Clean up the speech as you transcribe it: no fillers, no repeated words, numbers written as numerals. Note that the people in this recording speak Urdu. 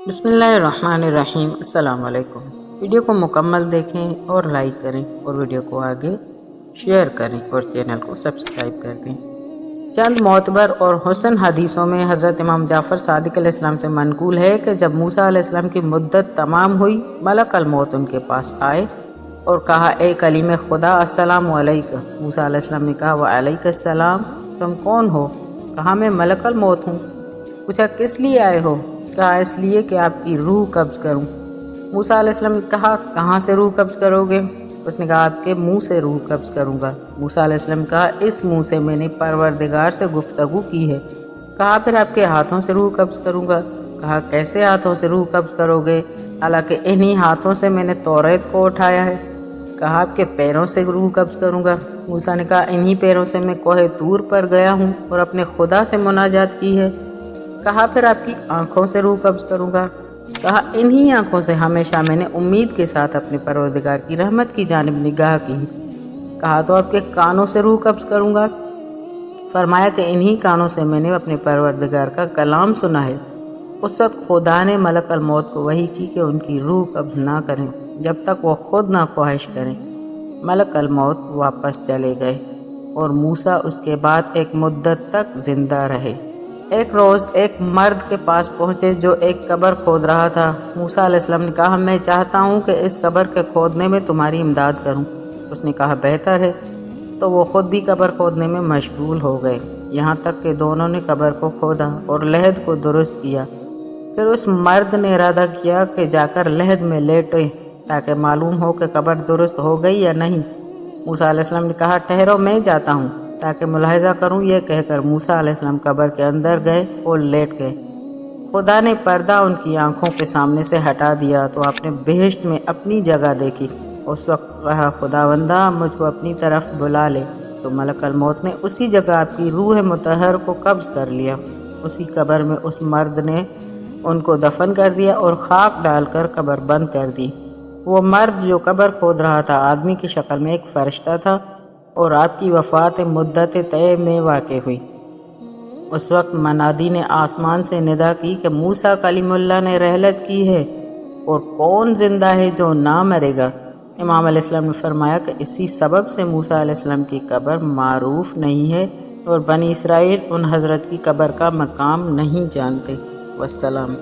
بسم اللہ الرحمن الرحیم۔ السلام علیکم۔ ویڈیو کو مکمل دیکھیں اور لائک کریں اور ویڈیو کو آگے شیئر کریں اور چینل کو سبسکرائب کر دیں۔ چند معتبر اور حسن حدیثوں میں حضرت امام جعفر صادق علیہ السلام سے منقول ہے کہ جب موسیٰ علیہ السلام کی مدت تمام ہوئی، ملک الموت ان کے پاس آئے اور کہا، اے کلیم خدا، السلام علیکہ۔ موسیٰ علیہ السلام نے کہا، وعلیکم السلام، تم کون ہو؟ کہا، میں ملک الموت ہوں۔ پوچھا، کس لیے آئے ہو؟ کہا، اس لیے کہ آپ کی روح قبض کروں۔ موسیٰ علیہ السلام نے کہا، کہاں سے روح قبض کرو گے؟ اس نے کہا، آپ کے منہ سے روح قبض کروں گا۔ موسیٰ علیہ السلام نے کہا، اس منہ سے میں نے پروردگار سے گفتگو کی ہے۔ کہا، پھر آپ کے ہاتھوں سے روح قبض کروں گا۔ کہا، کیسے ہاتھوں سے روح قبض کرو گے؟ حالانکہ انہی ہاتھوں سے میں نے توریت کو اٹھایا ہے۔ کہا، آپ کے پیروں سے روح قبض کروں گا۔ موسیٰ نے کہا، انہی پیروں سے میں کوہ طور پر گیا ہوں اور اپنے خدا سے مناجات کی ہے۔ کہا، پھر آپ کی آنکھوں سے روح قبض کروں گا۔ کہا، انہی آنکھوں سے ہمیشہ میں نے امید کے ساتھ اپنے پروردگار کی رحمت کی جانب نگاہ کی۔ کہا، تو آپ کے کانوں سے روح قبض کروں گا۔ فرمایا کہ انہی کانوں سے میں نے اپنے پروردگار کا کلام سنا ہے۔ اس وقت خدا نے ملک الموت کو وحی کی کہ ان کی روح قبض نہ کریں جب تک وہ خود نہ خواہش کریں۔ ملک الموت واپس چلے گئے اور موسیٰ اس کے بعد ایک مدت تک زندہ رہے۔ ایک روز ایک مرد کے پاس پہنچے جو ایک قبر کھود رہا تھا۔ موسیٰ علیہ السلام نے کہا، میں چاہتا ہوں کہ اس قبر کے کھودنے میں تمہاری امداد کروں۔ اس نے کہا، بہتر ہے۔ تو وہ خود بھی قبر کھودنے میں مشغول ہو گئے، یہاں تک کہ دونوں نے قبر کو کھودا اور لحد کو درست کیا۔ پھر اس مرد نے ارادہ کیا کہ جا کر لحد میں لیٹے تاکہ معلوم ہو کہ قبر درست ہو گئی یا نہیں۔ موسیٰ علیہ السلام نے کہا، ٹھہرو، میں جاتا ہوں تاکہ ملاحظہ کروں۔ یہ کہہ کر موسیٰ علیہ السلام قبر کے اندر گئے اور لیٹ گئے۔ خدا نے پردہ ان کی آنکھوں کے سامنے سے ہٹا دیا تو آپ نے بہشت میں اپنی جگہ دیکھی۔ اس وقت کہا، خداوندہ، مجھ کو اپنی طرف بلا لے۔ تو ملک الموت نے اسی جگہ آپ کی روح مطہر کو قبض کر لیا۔ اسی قبر میں اس مرد نے ان کو دفن کر دیا اور خاک ڈال کر قبر بند کر دی۔ وہ مرد جو قبر کھود رہا تھا آدمی کی شکل میں ایک فرشتہ تھا اور آپ کی وفات مدت طے میں واقع ہوئی۔ اس وقت منادی نے آسمان سے ندا کی کہ موسیٰ کلیم اللہ نے رحلت کی ہے، اور کون زندہ ہے جو نہ مرے گا؟ امام علیہ السلام نے فرمایا کہ اسی سبب سے موسیٰ علیہ السلام کی قبر معروف نہیں ہے اور بنی اسرائیل ان حضرت کی قبر کا مقام نہیں جانتے۔ والسلام۔